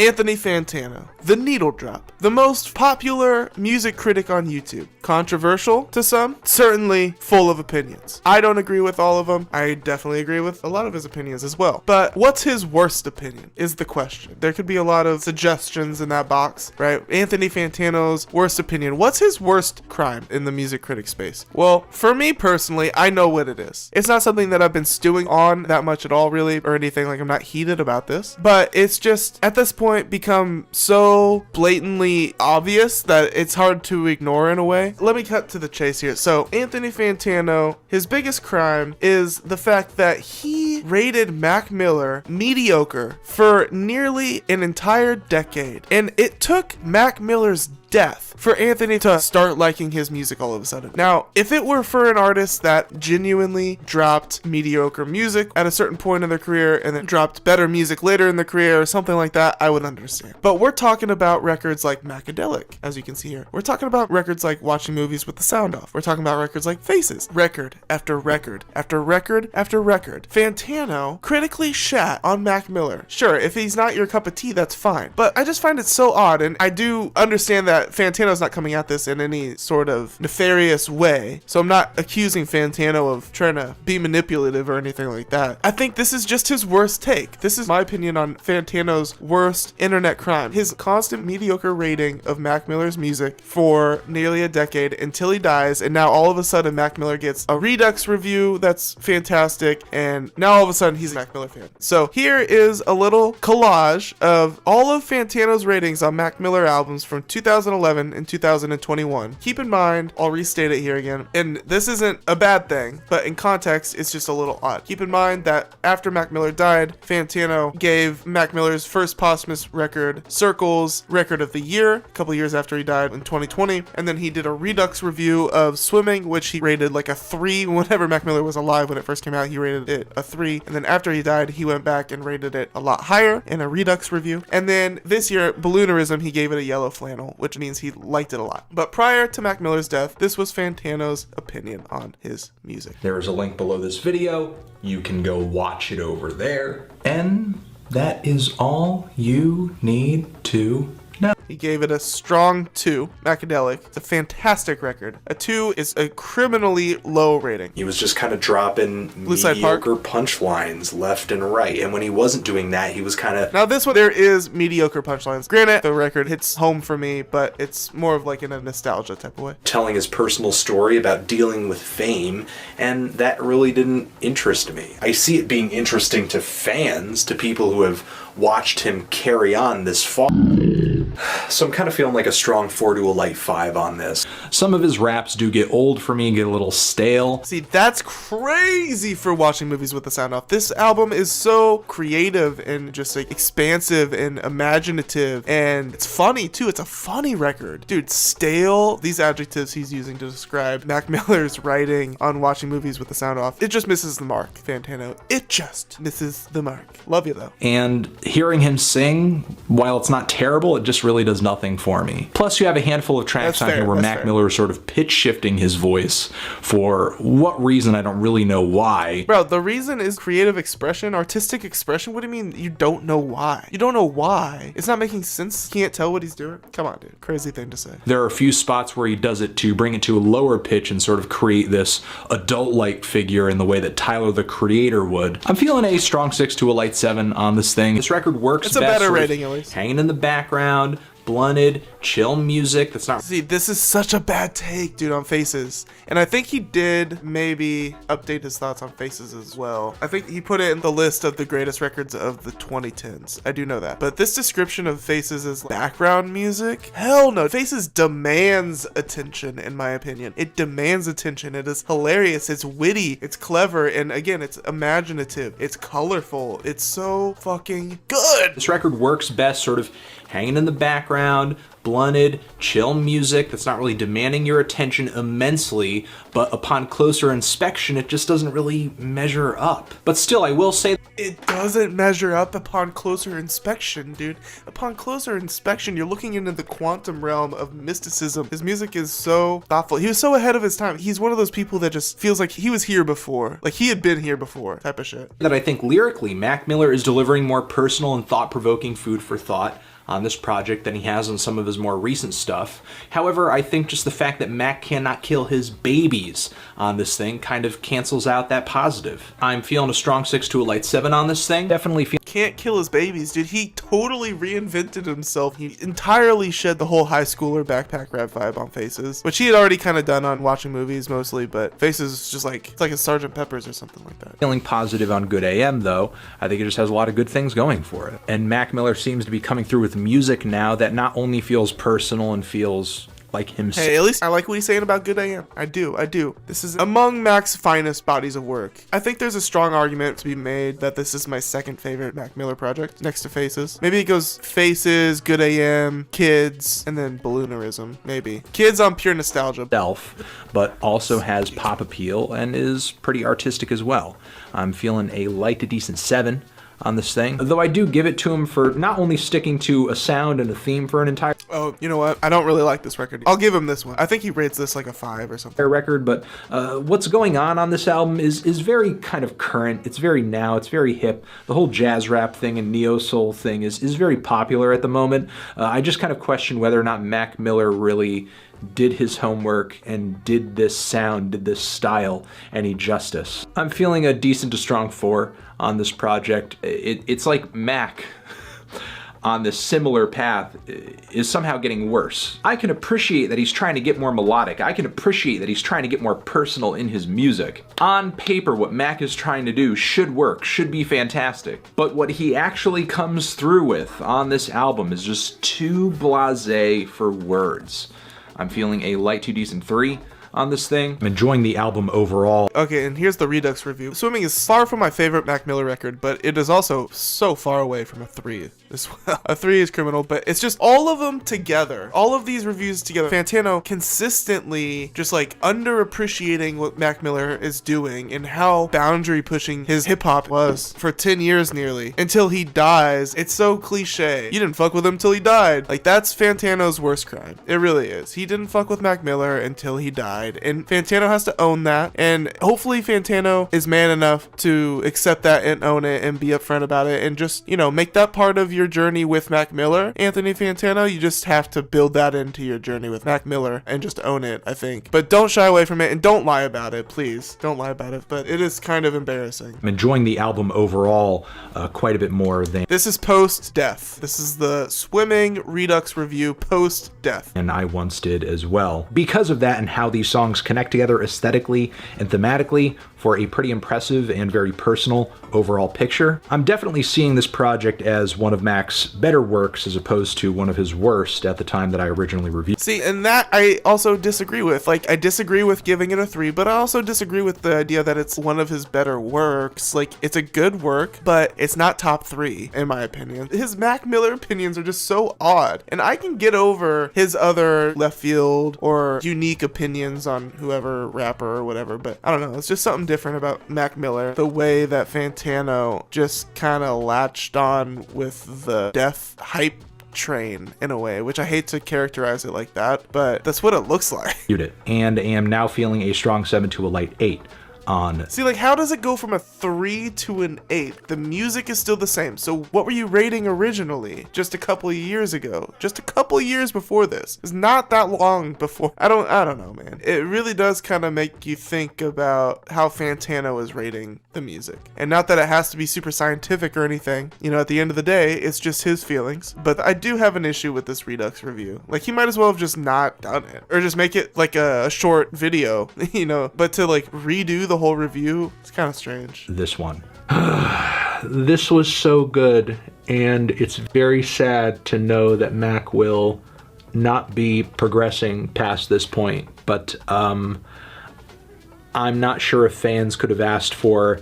Anthony Fantano, the needle drop, the most popular music critic on YouTube. Controversial to some, certainly full of opinions. I don't agree with all of them. I definitely agree with a lot of his opinions as well. But what's his worst opinion is the question. There could be a lot of suggestions in that box, right? Anthony Fantano's worst opinion. What's his worst crime in the music critic space? Well, for me personally, I know what it is. It's not something that I've been stewing on that much at all, really, or anything. Like, I'm not heated about this, but it's just at this point become so blatantly obvious that it's hard to ignore in a way. Let me cut to the chase here. So Anthony Fantano, his biggest crime is the fact that he rated Mac Miller mediocre for nearly an entire decade, and it took Mac Miller's death for Anthony to start liking his music all of a sudden. Now, if it were for an artist that genuinely dropped mediocre music at a certain point in their career and then dropped better music later in their career or something like that, I would understand. But we're talking about records like Macadelic, as you can see here. We're talking about records like Watching Movies with the Sound Off. We're talking about records like Faces. Record after record after record after record. Fantano critically shat on Mac Miller. Sure, if he's not your cup of tea, that's fine. But I just find it so odd, and I do understand that Fantano's not coming at this in any sort of nefarious way, so I'm not accusing Fantano of trying to be manipulative or anything like that. I think this is just his worst take. This is my opinion on Fantano's worst internet crime. His constant mediocre rating of Mac Miller's music for nearly a decade until he dies, and now all of a sudden Mac Miller gets a Redux review that's fantastic, and now all of a sudden he's a Mac Miller fan. So here is a little collage of all of Fantano's ratings on Mac Miller albums from 2011 and 2021. Keep in mind, I'll restate it here again, and this isn't a bad thing, but in context, it's just a little odd. Keep in mind that after Mac Miller died, Fantano gave Mac Miller's first posthumous record, Circles, Record of the Year, a couple years after he died in 2020, and then he did a Redux review of Swimming, which he rated like a 3. Whenever Mac Miller was alive when it first came out, he rated it a 3, and then after he died, he went back and rated it a lot higher in a Redux review, and then this year, Balloonerism, he gave it a yellow flannel, which means he liked it a lot. But prior to Mac Miller's death, this was Fantano's opinion on his music. There is a link below this video. You can go watch it over there. And that is all you need to know. He gave it a strong 2. Macadelic. It's a fantastic record. A 2 is a criminally low rating. He was just kind of dropping mediocre punchlines left and right. And when he wasn't doing that, he was kind of... Now this one, there is mediocre punchlines. Granted, the record hits home for me, but it's more of like in a nostalgia type of way. Telling his personal story about dealing with fame, and that really didn't interest me. I see it being interesting to fans, to people who have watched him carry on this far. So I'm kind of feeling like a strong 4 to a light 5 on this. Some of his raps do get old for me, get a little stale. See, that's crazy for Watching Movies with the Sound Off. This album is so creative and just like expansive and imaginative, and it's funny too. It's a funny record. Dude, stale, these adjectives he's using to describe Mac Miller's writing on Watching Movies with the Sound Off. It just misses the mark, Fantano. It just misses the mark. Love you though. And hearing him sing, while it's not terrible, it just really does nothing for me. Plus, you have a handful of tracks on here where Mac Miller is sort of pitch shifting his voice for what reason, I don't really know why. Bro, the reason is creative expression, artistic expression. What do you mean you don't know why? You don't know why. It's not making sense. Can't tell what he's doing. Come on, dude. Crazy thing to say. There are a few spots where he does it to bring it to a lower pitch and sort of create this adult-like figure in the way that Tyler, the Creator, would. I'm feeling a strong 6 to a light 7 on this thing. This record works it's a best better rating, at least. Hanging in the background, blunted, chill music that's not... See, this is such a bad take, dude, on Faces. And I think he did maybe update his thoughts on Faces as well. I think he put it in the list of the greatest records of the 2010s. I do know that. But this description of Faces as background music? Hell no. Faces demands attention, in my opinion. It demands attention. It is hilarious. It's witty. It's clever. And again, it's imaginative. It's colorful. It's so fucking good. This record works best sort of hanging in the background, blunted, chill music that's not really demanding your attention immensely, but upon closer inspection, it just doesn't really measure up. But still, I will say it doesn't measure up upon closer inspection, dude. Upon closer inspection, you're looking into the quantum realm of mysticism. His music is so thoughtful. He was so ahead of his time. He's one of those people that just feels like he was here before. Like he had been here before, type of shit. That I think lyrically, Mac Miller is delivering more personal and thought-provoking food for thought on this project than he has on some of his more recent stuff. However, I think just the fact that Mac cannot kill his babies on this thing kind of cancels out that positive. I'm feeling a strong 6 to a light 7 on this thing. Definitely feel Can't kill his babies, dude. He totally reinvented himself. He entirely shed the whole high schooler backpack rap vibe on Faces, which he had already kind of done on watching movies mostly, but Faces is just like, it's like a Sgt. Pepper's or something like that. feeling positive on Good AM, though. I think it just has a lot of good things going for it. And Mac Miller seems to be coming through with music now that not only feels personal and feels like himself. Hey, at least I like what he's saying about Good AM. I do. This is among Mac's finest bodies of work. I think there's a strong argument to be made that this is my second favorite Mac Miller project, next to Faces. Maybe it goes Faces, Good AM, Kids, and then Balloonerism, maybe. Kids on pure nostalgia. But also has pop appeal and is pretty artistic as well. I'm feeling a light to decent 7 on this thing, though I do give it to him for not only sticking to a sound and a theme for an entire Oh, you know what? I don't really like this record. I'll give him this one. I think he rates this like a 5 or something. record, but what's going on this album is very kind of current. It's very now. It's very hip. The whole jazz rap thing and neo soul thing is very popular at the moment. I just kind of question whether or not Mac Miller really did his homework and did this sound, did this style any justice. I'm feeling a decent to strong 4 on this project. It's like Mac on this similar path is somehow getting worse. I can appreciate that he's trying to get more melodic. I can appreciate that he's trying to get more personal in his music. On paper, what Mac is trying to do should work, should be fantastic. But what he actually comes through with on this album is just too blasé for words. I'm feeling a light to decent 3 on this thing. I'm enjoying the album overall. Okay, and here's the Redux review. Swimming is far from my favorite Mac Miller record, but it is also so far away from a 3 as well. A 3 is criminal, but it's just all of them together. All of these reviews together. Fantano consistently just like underappreciating what Mac Miller is doing and how boundary pushing his hip hop was for 10 years nearly until he dies. It's so cliche. You didn't fuck with him till he died. Like, that's Fantano's worst crime. It really is. He didn't fuck with Mac Miller until he died. And Fantano has to own that, and hopefully Fantano is man enough to accept that and own it and be upfront about it and just, you know, make that part of your journey with Mac Miller. Anthony Fantano, you just have to build that into your journey with Mac Miller and just own it, I think. But don't shy away from it and don't lie about it, please. Don't lie about it, but it is kind of embarrassing. I'm enjoying the album overall quite a bit more than This is post-death. This is the Swimming Redux review post-death. and I once did as well. Because of that and how these songs connect together aesthetically and thematically for a pretty impressive and very personal overall picture, I'm definitely seeing this project as one of Mac's better works as opposed to one of his worst at the time that I originally reviewed. See, and that I also disagree with. Like, I disagree with giving it a 3, but I also disagree with the idea that it's one of his better works. Like, it's a good work, but it's not top 3, in my opinion. His Mac Miller opinions are just so odd, and I can get over his other left field or unique opinions on whoever rapper or whatever, but I don't know. It's just something different about Mac Miller. The way that Fantano just kind of latched on with the death hype train in a way, which I hate to characterize it like that, but that's what it looks like. And am now feeling a strong 7 to a light 8 on. See, like, how does it go from a 3 to an 8? The music is still the same. So what were you rating originally? Just a couple of years ago. Just a couple of years before this. It's not that long before. I don't know, man. It really does kind of make you think about how Fantano is rating the music. And not that it has to be super scientific or anything. You know, at the end of the day, it's just his feelings. But I do have an issue with this Redux review. Like, he might as well have just not done it. Or just make it like a short video, you know. But to like redo the whole review, it's kind of strange. This one. This was so good, and it's very sad to know that Mac will not be progressing past this point, but I'm not sure if fans could have asked for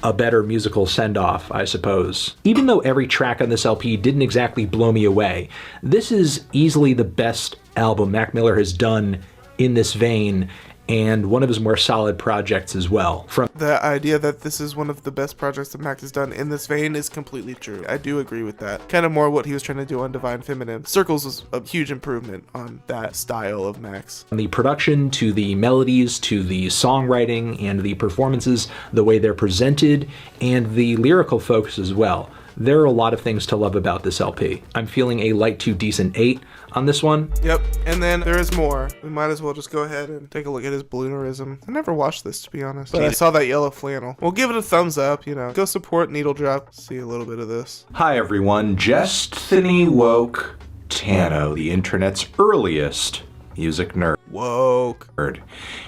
a better musical send-off, I suppose. Even though every track on this LP didn't exactly blow me away, this is easily the best album Mac Miller has done in this vein, and one of his more solid projects as well. From the idea that this is one of the best projects that Mac has done in this vein is completely true. I do agree with that. Kind of more what he was trying to do on Divine Feminine. Circles was a huge improvement on that style of Mac's. From the production to the melodies to the songwriting and the performances, the way they're presented, and the lyrical focus as well. There are a lot of things to love about this LP. I'm feeling a light to decent 8 on this one. Yep, and then there is more. We might as well just go ahead and take a look at his balloonerism. I never watched this, to be honest, but I saw that yellow flannel. We'll give it a thumbs up, you know. Go support Needle Drop. See a little bit of this. Hi everyone, just thinny woke Tano, the internet's earliest music nerd. Woke.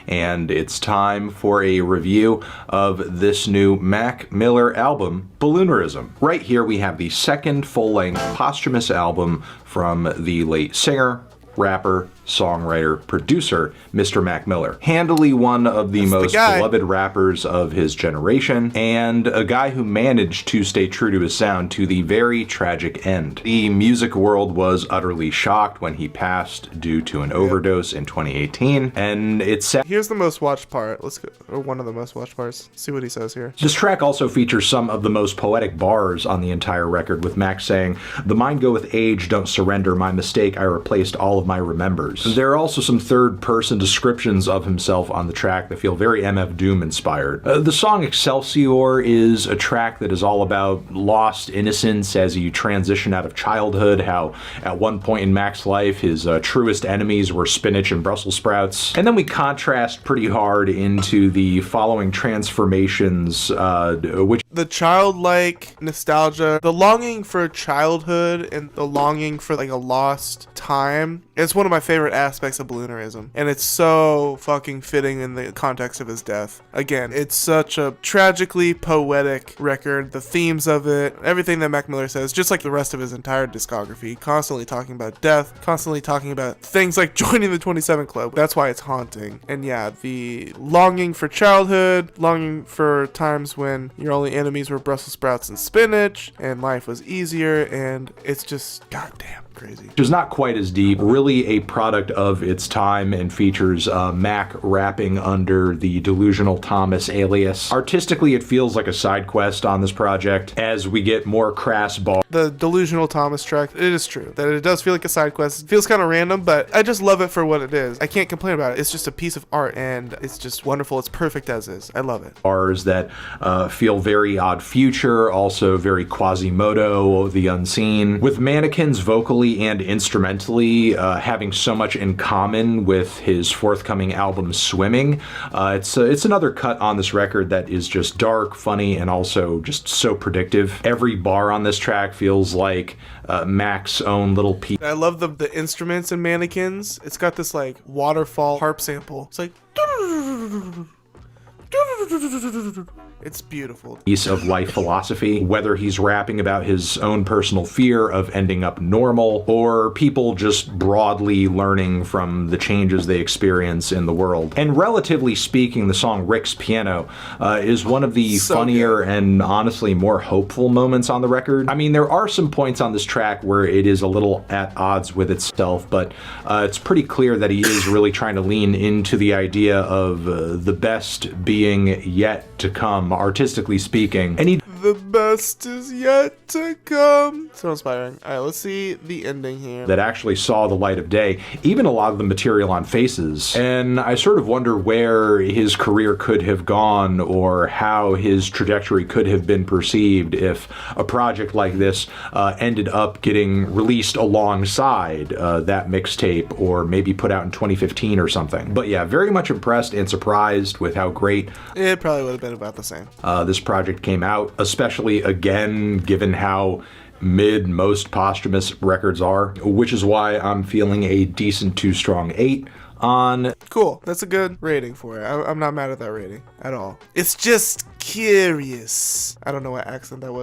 And it's time for a review of this new Mac Miller album, Balloonerism. Right here we have the second full-length posthumous album from the late singer, rapper, songwriter, producer, Mr. Mac Miller. Handily one of the most beloved rappers of his generation, and a guy who managed to stay true to his sound to the very tragic end. The music world was utterly shocked when he passed due to an overdose in 2018, and it's sad. Here's the most watched part. Let's go, or one of the most watched parts. See what he says here. This track also features some of the most poetic bars on the entire record, with Mac saying, "The mind go with age, don't surrender, my mistake, I replaced all of my remembers." There are also some third-person descriptions of himself on the track that feel very MF Doom inspired. The song Excelsior is a track that is all about lost innocence as you transition out of childhood, how at one point in Mac's life his truest enemies were spinach and Brussels sprouts. And then we contrast pretty hard into the following transformations, which the childlike nostalgia, the longing for childhood and the longing for like a lost time. It's one of my favorite aspects of balloonerism, and it's so fucking fitting in the context of his death. Again, it's such a tragically poetic record. The themes of it, everything that Mac Miller says, just like the rest of his entire discography, constantly talking about death, constantly talking about things like joining the 27 Club. That's why it's haunting. And yeah, the longing for childhood, longing for times when your only enemies were Brussels sprouts and spinach, and life was easier, and it's just goddamn crazy. Which is not quite as deep, really a product of its time, and features Mac rapping under the Delusional Thomas alias. Artistically, it feels like a side quest on this project as we get more crass bars. The Delusional Thomas track, it is true that it does feel like a side quest. It feels kind of random, but I just love it for what it is. I can't complain about it. It's just a piece of art, and it's just wonderful. It's perfect as is. I love it. Bars that feel very Odd Future, also very Quasimodo, The Unseen, with Mannequins vocally and instrumentally having so much in common with his forthcoming album Swimming. It's another cut on this record that is just dark, funny, and also just so predictive. Every bar on this track feels like Mac's own little piece. I love the instruments in Mannequins. It's got this like waterfall harp sample. It's like it's beautiful. Piece of life philosophy, whether he's rapping about his own personal fear of ending up normal, or people just broadly learning from the changes they experience in the world. And relatively speaking, the song Rick's Piano is one of the funnier and honestly more hopeful moments on the record. I mean, there are some points on this track where it is a little at odds with itself, but it's pretty clear that he is really trying to lean into the idea of the best being yet to come, artistically speaking. And the best is yet to come. So inspiring. All right, let's see the ending here. That actually saw the light of day, even a lot of the material on Faces. And I sort of wonder where his career could have gone, or how his trajectory could have been perceived if a project like this ended up getting released alongside that mixtape, or maybe put out in 2015 or something. But yeah, very much impressed and surprised with how great. It probably would have been about the same. This project came out, especially again, given how mid most posthumous records are, which is why I'm feeling a decent to strong 8 on. Cool. That's a good rating for it. I'm not mad at that rating at all. It's just curious. I don't know what accent that was.